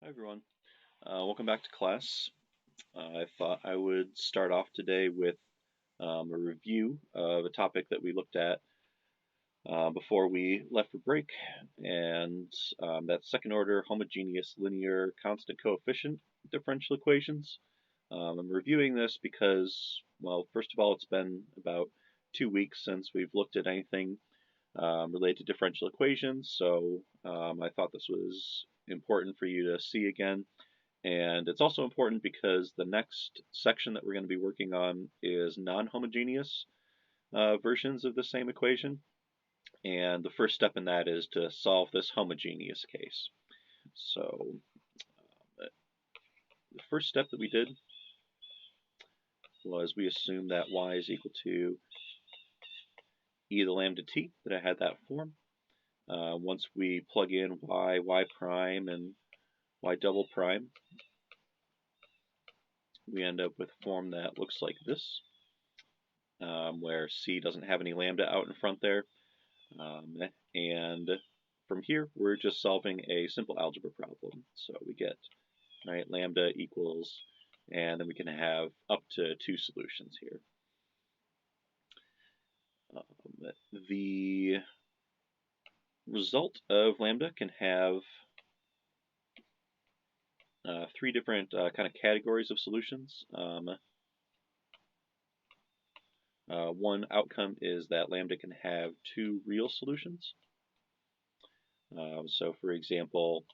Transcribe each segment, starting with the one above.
Hi everyone. Welcome back to class. I thought I would start off today with a review of a topic that we looked at before we left for break, and that's second order homogeneous linear constant coefficient differential equations. I'm reviewing this because, well, first of all, it's been about 2 weeks since we've looked at anything related to differential equations, so I thought this was important for you to see again. And it's also important because the next section that we're going to be working on is non-homogeneous versions of the same equation. And the first step in that is to solve this homogeneous case. So the first step that we did was we assumed that y is equal to e to the lambda t, that I had that form. Once we plug in y prime, and y double prime, we end up with a form that looks like this. Where C doesn't have any lambda out in front there. And from here, we're just solving a simple algebra problem. So we get, right, lambda equals, and then we can have up to 2 solutions here. The result of lambda can have 3 different kind of categories of solutions. One outcome is that lambda can have 2 real solutions. So for example,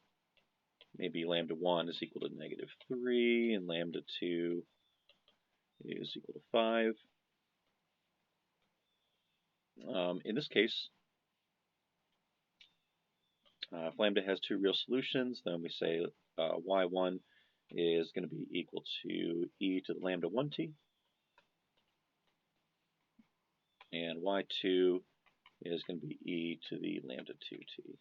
maybe lambda 1 is equal to -3 and lambda 2 is equal to 5. In this case, if lambda has 2 real solutions, then we say y1 is going to be equal to e to the lambda 1t, and y2 is going to be e to the lambda 2t.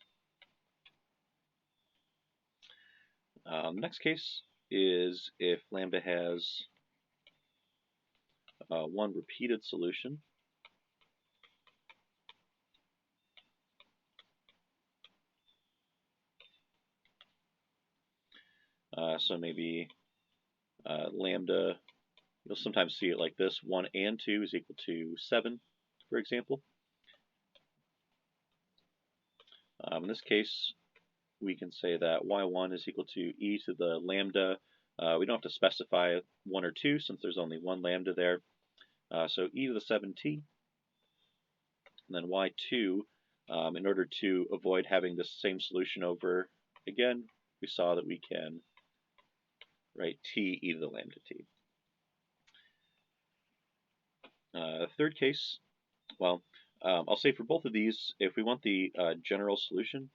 Next case is if lambda has one repeated solution. So maybe lambda, you'll sometimes see it like this, 1 and 2 is equal to 7, for example. In this case, we can say that y1 is equal to e to the lambda. We don't have to specify 1 or 2 since there's only one lambda there. So e to the 7t, and then y2, in order to avoid having this same solution over again, we saw that we can write t e to the lambda t. Third case, well, I'll say for both of these, if we want the general solution,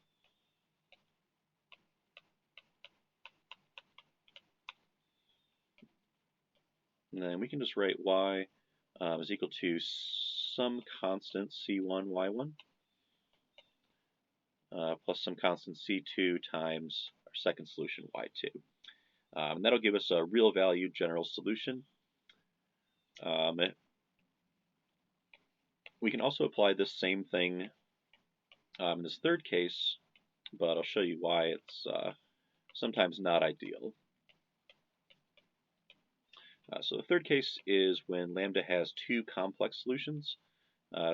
and then we can just write y is equal to some constant c1 y1 plus some constant c2 times our second solution y2. And that'll give us a real value general solution. We can also apply this same thing in this third case, but I'll show you why it's sometimes not ideal. So the third case is when lambda has 2 complex solutions.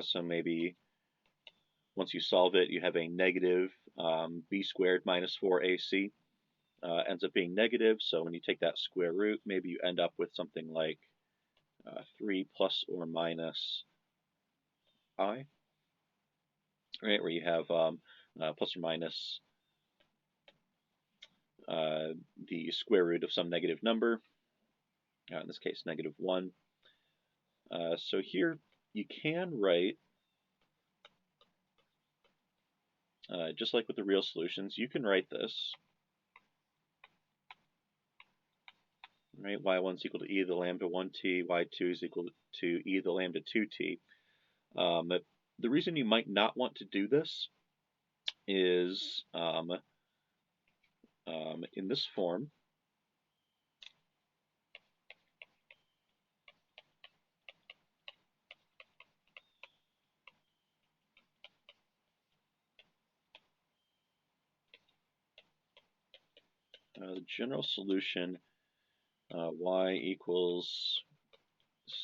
So maybe once you solve it, you have a negative b squared minus 4ac. Ends up being negative, so when you take that square root, maybe you end up with something like 3 plus or minus I, right, where you have plus or minus the square root of some negative number, in this case -1. So here you can write, just like with the real solutions, you can write this, right? y1 is equal to e to the lambda 1t, y2 is equal to e to the lambda 2t. The reason you might not want to do this is in this form, the general solution, y equals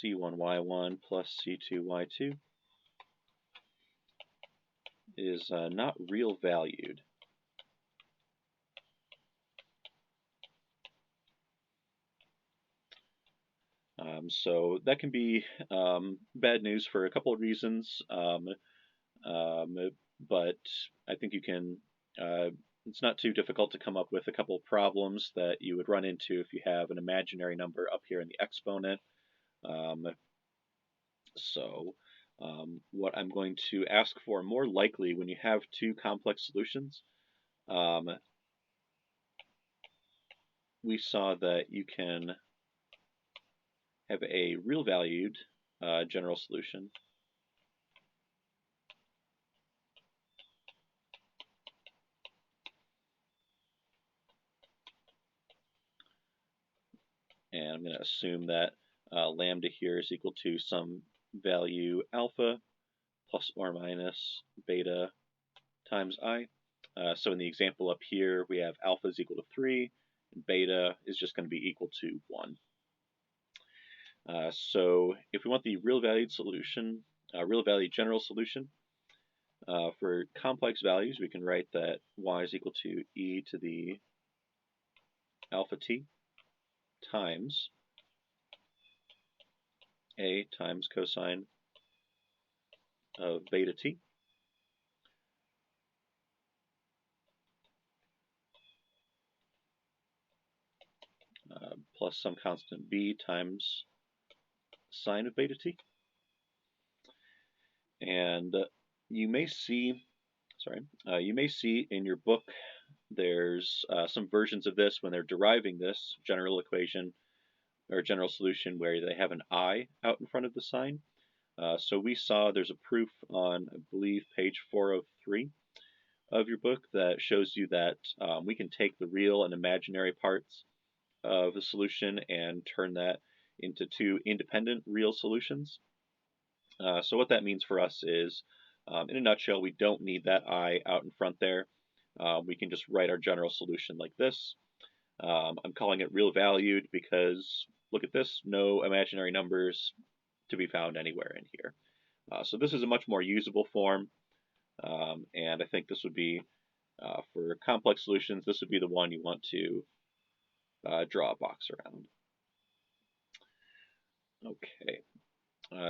c1y1 plus c2y2 is not real valued. So that can be bad news for a couple of reasons, but I think you can, it's not too difficult to come up with a couple of problems that you would run into if you have an imaginary number up here in the exponent. What I'm going to ask for more likely when you have two complex solutions, we saw that you can have a real valued general solution and I'm going to assume that lambda here is equal to some value alpha plus or minus beta times I. So in the example up here, we have alpha is equal to 3, and beta is just going to be equal to 1. So if we want the real valued solution, real valued general solution, for complex values, we can write that y is equal to e to the alpha t times a times cosine of beta t. Plus some constant b times sine of beta t. And you may see in your book there's some versions of this when they're deriving this general equation or general solution where they have an I out in front of the sign. So we saw there's a proof on, I believe, page 403 of your book that shows you that we can take the real and imaginary parts of the solution and turn that into two independent real solutions. So what that means for us is, in a nutshell, we don't need that I out in front there. We can just write our general solution like this. I'm calling it real valued because, look at this, no imaginary numbers to be found anywhere in here. So this is a much more usable form, and I think this would be, for complex solutions, this would be the one you want to draw a box around. Okay,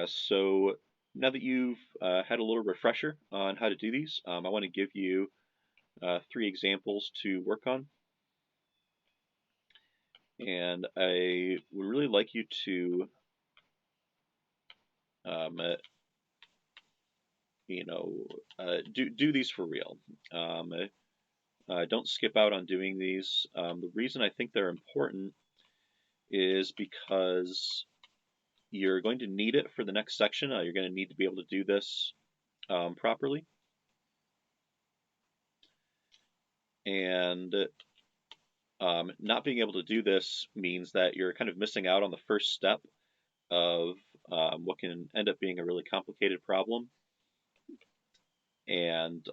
so now that you've had a little refresher on how to do these, I want to give you 3 examples to work on. And I would really like you to, do these for real. Don't skip out on doing these. The reason I think they're important is because you're going to need it for the next section. You're going to need to be able to do this properly. And not being able to do this means that you're kind of missing out on the first step of what can end up being a really complicated problem. And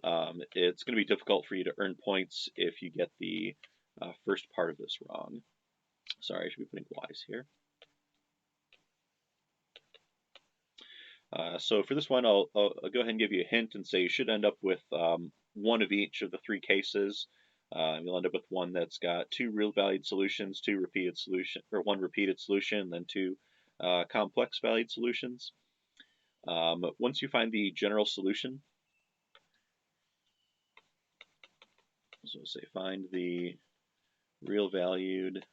it's going to be difficult for you to earn points if you get the first part of this wrong. Sorry, I should be putting y's here. So for this one, I'll go ahead and give you a hint and say you should end up with one of each of the 3 cases. You'll end up with one that's got 2 real valued solutions, 2 repeated solution, or 1 repeated solution, and then 2 complex valued solutions. Once you find the general solution, so we'll say find the real valued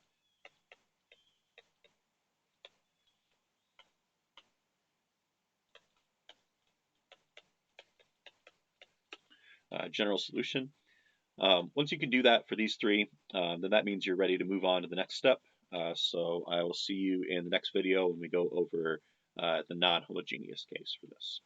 general solution. Once you can do that for these 3, then that means you're ready to move on to the next step. So I will see you in the next video when we go over the non-homogeneous case for this.